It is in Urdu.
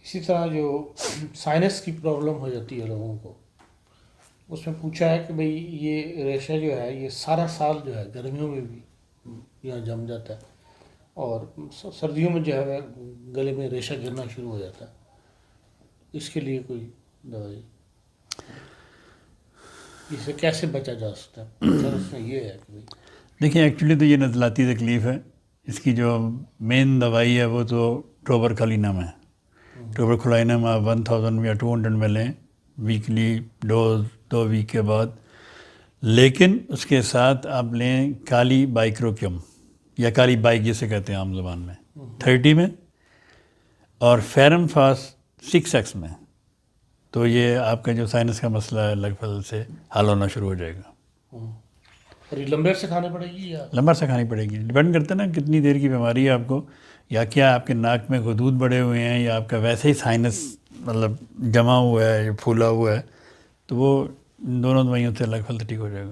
اسی طرح جو سائنس کی پرابلم ہو جاتی ہے لوگوں کو، اس میں پوچھا ہے کہ بھئی یہ ریشہ جو ہے یہ سارا سال جو ہے گرمیوں میں بھی یہاں جم جاتا ہے، اور سردیوں میں جو ہے گلے میں ریشہ گرنا شروع ہو جاتا ہے، اس کے لیے کوئی دوائی، اسے کیسے بچا جا سکتا ہے؟ سر اس میں یہ ہے کہ بھئی دیکھیں ایکچولی تو یہ نزلاتی تکلیف ہے، اس کی جو مین دوائی ہے وہ تو ٹروبر کلینم ہے۔ ٹروبر کلینم آپ 1000 یا 200 میں لیں ویکلی ڈوز 2 ویک کے بعد، لیکن اس کے ساتھ آپ لیں کالی بائکروکیم یا کالی بائک جسے کہتے ہیں عام زبان میں 30 میں، اور فیرم فاس 6x میں، تو یہ آپ کا جو سائنس کا مسئلہ ہے لگ بھگ سے حل ہونا شروع ہو جائے گا۔ اور یہ لمبے سے کھانے پڑے گی یا لمبا سے کھانی پڑے گی، ڈیپینڈ کرتا ہے نا کتنی دیر کی بیماری ہے آپ کو، یا کیا آپ کے ناک میں خدود بڑے ہوئے ہیں یا آپ کا ویسے ہی سائنس مطلب جمع ہوا ہے یا پھولا ہوا ہے، تو وہ دونوں دوائیوں سے لگ بھگ ٹھیک ہو جائے گا۔